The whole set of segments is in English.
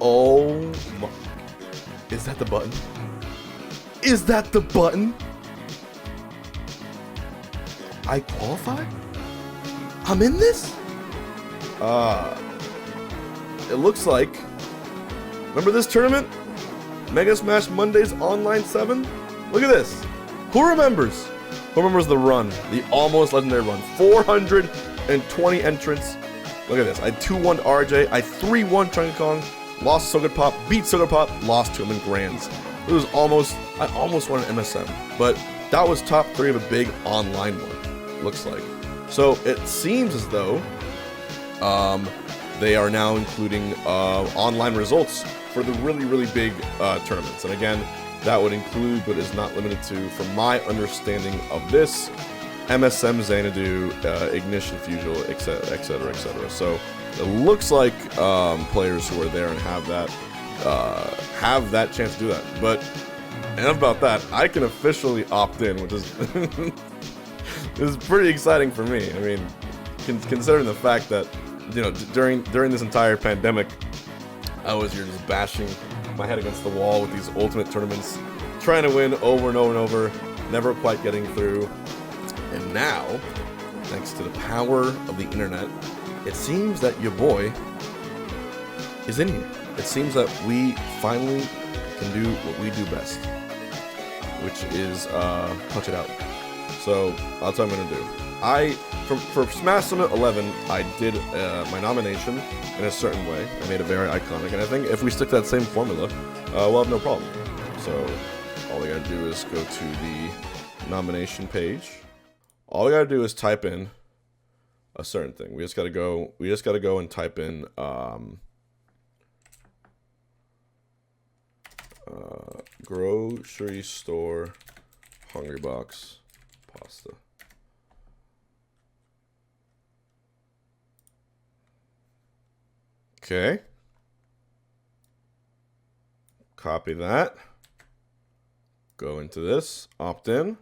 Oh my. Is that the button? Is that the button? I qualify? I'm in this? It looks like... Remember this tournament? Mega Smash Mondays Online 7? Look at this. Who remembers? Who remembers the run? The almost legendary run. 420 entrants. Look at this. I 2-1'd RJ. I 3-1 Chunky Kong. Lost to So Good Pop. Beat So Good Pop. Lost to him in Grands. It was almost... I almost won an MSM. But that was top 3 of a big online one. Looks like. So it seems as though... they are now including online results for the really big tournaments. And again, that would include, but is not limited to, from my understanding of this, MSM, Xanadu, Ignition, Fusion, etc., etc., etc. So it looks like players who are there and have that chance to do that. But enough about that. I can officially opt in, which is is pretty exciting for me. I mean, considering the fact that, you know, during this entire pandemic, I was here just bashing my head against the wall with these ultimate tournaments, trying to win over and over and over, never quite getting through. And now, thanks to the power of the internet, it seems that your boy is in here. It seems that we finally can do what we do best, which is punch it out. So that's what I'm gonna do. For Smash Summit 11, I did my nomination in a certain way. I made it very iconic, and I think if we stick to that same formula, we'll have no problem. So all we gotta do is go to the nomination page. All we gotta do is type in a certain thing. We just gotta go and type in grocery store Hungrybox pasta. Okay. Copy that. Go into this. Opt in.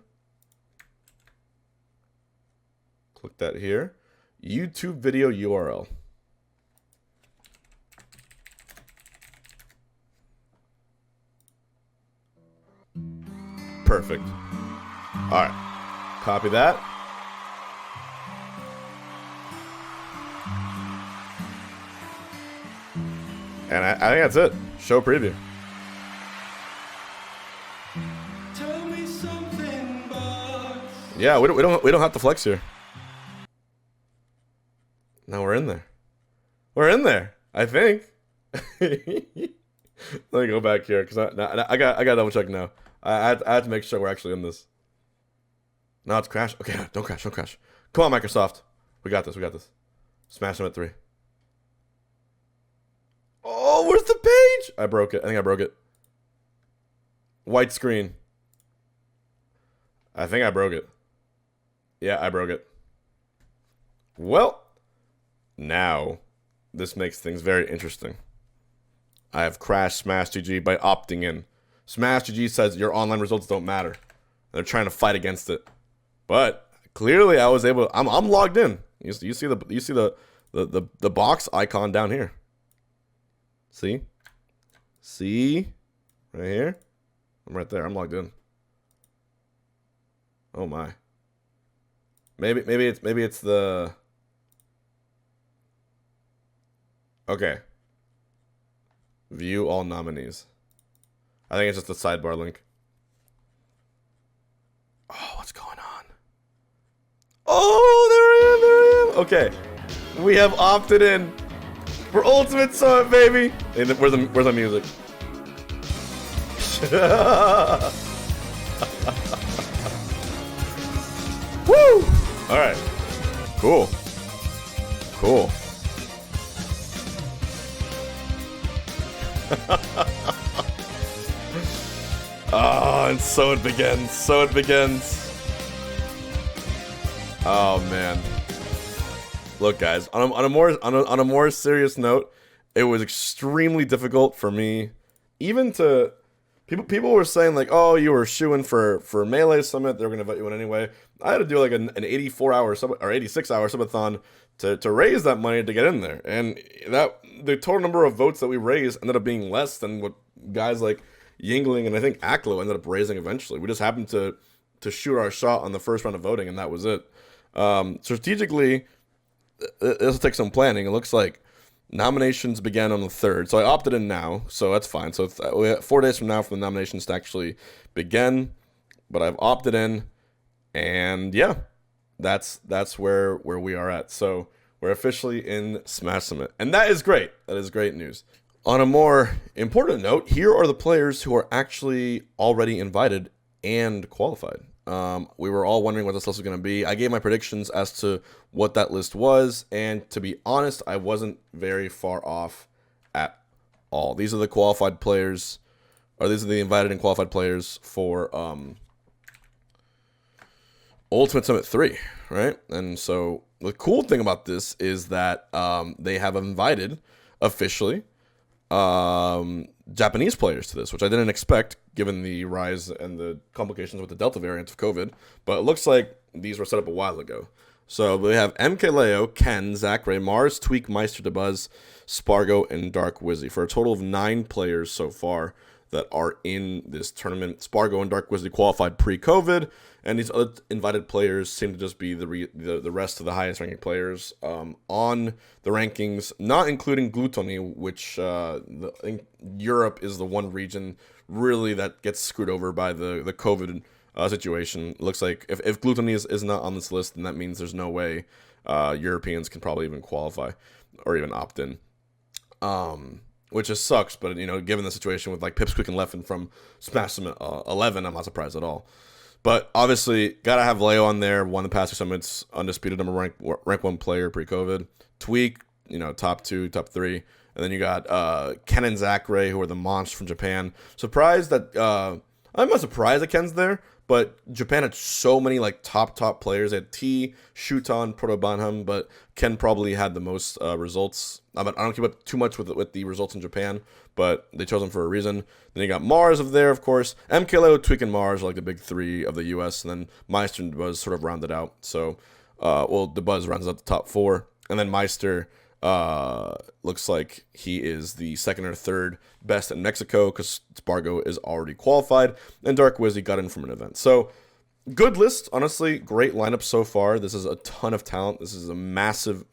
Click that here. YouTube video URL. Perfect. All right. Copy that. And I think that's it. Show preview. Tell me something, boss. Yeah, we don't have to flex here. Now we're in there. We're in there. I think. Let me go back here because I got double check now. I had to make sure we're actually in this. No, it's crashed. Okay, don't crash. Don't crash. Come on, Microsoft. We got this. We got this. Smash them at 3. Oh, where's the page? I broke it. I think I broke it. White screen. I think I broke it. Yeah, I broke it. Well, now this makes things very interesting. I have crashed Smash GG by opting in. Smash GG says your online results don't matter. They're trying to fight against it. But clearly I was able to, I'm logged in. You see the box icon down here. See? See? Right here? I'm right there. I'm logged in. Oh my. Maybe it's the... Okay. View all nominees. I think it's just the sidebar link. Oh, what's going on? Oh, there I am. Okay. We have opted in. For Ultimate Summit, baby! Hey, where's the music? Woo! Alright. Cool. Cool. Oh, and so it begins. So it begins. Oh, man. Look, guys, on a more serious note, it was extremely difficult for me, even to People were saying like, oh, you were shooing for Melee Summit. They're gonna vote you in anyway. I had to do like an 84-hour sub or 86-hour subathon to raise that money to get in there, and that the total number of votes that we raised ended up being less than what guys like Yingling and I think Aklo ended up raising eventually. We just happened to shoot our shot on the first round of voting, and that was it. Strategically, this will take some planning. It looks like nominations began on the 3rd, so I opted in now, so that's fine. So we have 4 days from now for the nominations to actually begin, but I've opted in, and yeah, that's where we are at. So we're officially in Smash Summit, and that is great. That is great news. On a more important note, here are the players who are actually already invited and qualified. We were all wondering what this list was going to be. I gave my predictions as to what that list was, and to be honest, I wasn't very far off at all. These are the qualified players, or these are the invited and qualified players for Ultimate Summit 3, right? And so the cool thing about this is that they have invited officially Japanese players to this, which I didn't expect given the rise and the complications with the Delta variant of COVID, but it looks like these were set up a while ago. So we have MKLeo, Ken, Zachary, Mars, Tweak, Meister, DeBuzz, Spargo, and Dark Wizzy for a total of 9 players so far that are in this tournament. Spargo and Dark Wizzy qualified pre-COVID, and these other invited players seem to just be the rest of the highest ranking players on the rankings, not including Gluttony, which I think Europe is the one region really that gets screwed over by the COVID situation. It looks like if Gluttony is not on this list, then that means there's no way Europeans can probably even qualify or even opt in. Which just sucks, but given the situation with like Pipsqueak and Leffen from Smash Summit 11, I'm not surprised at all. But obviously, gotta have Leo on there. Won the past 2 summits, undisputed number rank 1 player pre-COVID. Tweak, top 2, top 3, and then you got Ken and Zachary, who are the monsters from Japan. Surprised that I'm not surprised that Ken's there, but Japan had so many like top players. They had T, Shuton, Proto Banham, but Ken probably had the most results. I don't keep up too much with the results in Japan, but they chose him for a reason. Then you got Mars of there, of course. MKLeo, Tweak, and Mars are like the big 3 of the U.S., and then Meister and DeBuzz sort of rounded out. So, DeBuzz rounds out the top 4, and then Meister looks like he is the 2nd or 3rd best in Mexico because Spargo is already qualified, and Dark Wizzy got in from an event. So, good list, honestly. Great lineup so far. This is a ton of talent. This is a massive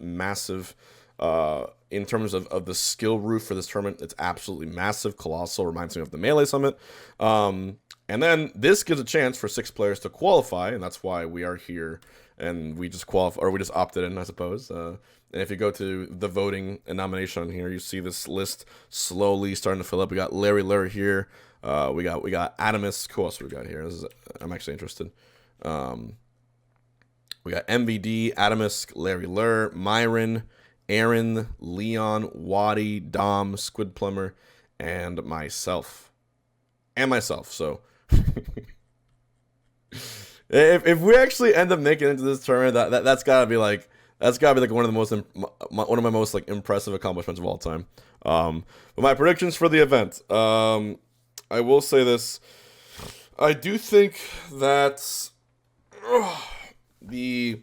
in terms of the skill roof for this tournament. It's absolutely massive, colossal. Reminds me of the Melee Summit. And then this gives a chance for 6 players to qualify, and that's why we are here. And we just qualify, or we just opted in, I suppose. And if you go to the voting and nomination on here, you see this list slowly starting to fill up. We got Larry Lur here. We got Adamus. Who else we got here? I'm actually interested. We got MVD, Adamus, Larry Lur, Myron, Aaron, Leon, Waddy, Dom, Squid Plumber, and myself. So if we actually end up making it into this tournament, that's gotta be like one of my most like impressive accomplishments of all time. But my predictions for the event, I will say this: I do think that the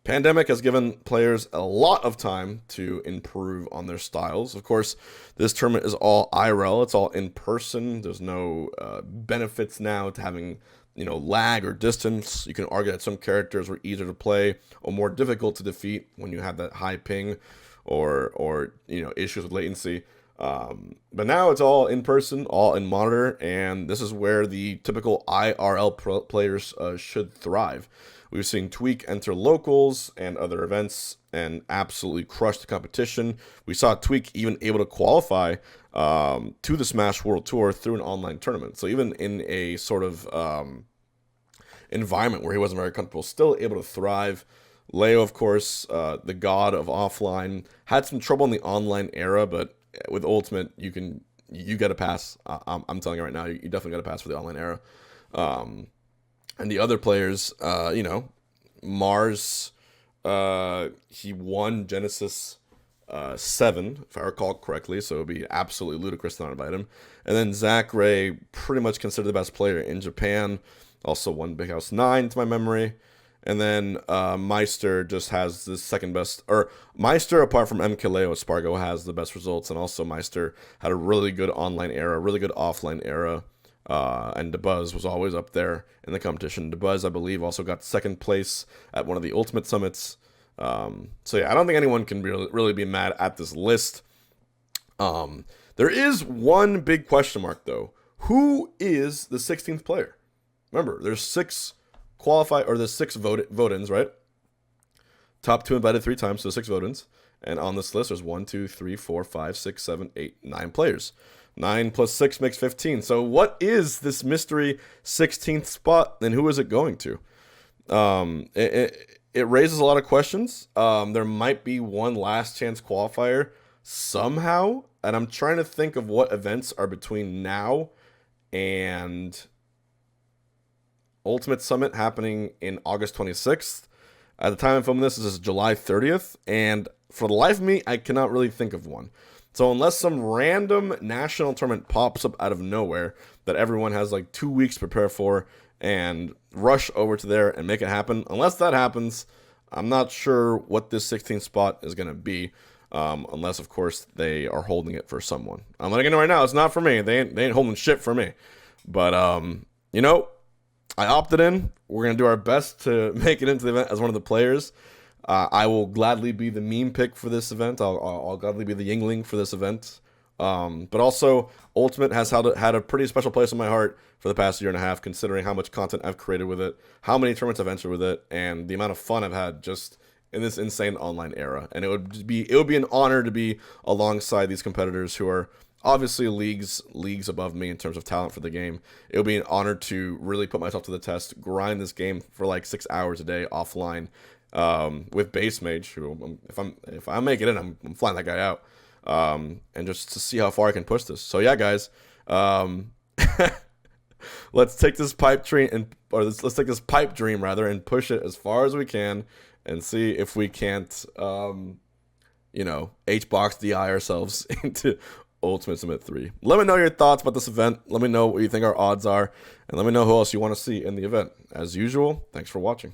pandemic has given players a lot of time to improve on their styles. Of course, this tournament is all IRL. It's all in person. There's no benefits now to having lag or distance. You can argue that some characters were easier to play or more difficult to defeat when you have that high ping or issues with latency. But now it's all in person, all in monitor, and this is where the typical IRL players should thrive. We've seen Tweak enter locals and other events and absolutely crush the competition. We saw Tweak even able to qualify to the Smash World Tour through an online tournament. So even in a sort of environment where he wasn't very comfortable, still able to thrive. Leo, of course, the god of offline, had some trouble in the online era, but with Ultimate, you get a pass. I'm telling you right now, you definitely got a pass for the online era. And the other players, Mars, he won Genesis 7, if I recall correctly, so it would be absolutely ludicrous to not invite him. And then Zach Ray, pretty much considered the best player in Japan, also won Big House 9 to my memory. And then Meister just has the second best, or Meister, apart from MKLeo Espargo, has the best results, and also Meister had a really good online era, really good offline era, and DeBuzz was always up there in the competition. DeBuzz, I believe, also got second place at one of the Ultimate Summits. So yeah, I don't think anyone can really be mad at this list. There is one big question mark, though. Who is the 16th player? Remember, there's 6 there's 6 vote-ins, right? Top 2 invited 3 times, so 6 vote-ins. And on this list, there's 1, 2, 3, 4, 5, 6, 7, 8, 9 players. 9 plus 6 makes 15. So what is this mystery 16th spot, and who is it going to? It raises a lot of questions. There might be one last chance qualifier somehow, and I'm trying to think of what events are between now and Ultimate Summit happening in August 26th. At the time I'm filming this is July 30th, and for the life of me, I cannot really think of one. So unless some random national tournament pops up out of nowhere that everyone has like 2 weeks to prepare for and rush over to there and make it happen, unless that happens, I'm not sure what this 16th spot is going to be, unless, of course, they are holding it for someone. I'm letting you know right now, it's not for me. They ain't holding shit for me. But, I opted in. We're going to do our best to make it into the event as one of the players. I will gladly be the meme pick for this event. I'll gladly be the Yingling for this event. But also, Ultimate has had a pretty special place in my heart for the past year and a half, considering how much content I've created with it, how many tournaments I've entered with it, and the amount of fun I've had just in this insane online era. And it would be an honor to be alongside these competitors who are obviously leagues above me in terms of talent for the game. It would be an honor to really put myself to the test, grind this game for like 6 hours a day offline, with Base Mage, who if I make it in, I'm flying that guy out, and just to see how far I can push this. So yeah, guys, let's take this let's take this pipe dream rather and push it as far as we can and see if we can't, H-box DI ourselves into Ultimate Summit 3. Let me know your thoughts about this event. Let me know what you think our odds are, and let me know who else you want to see in the event. As usual, thanks for watching.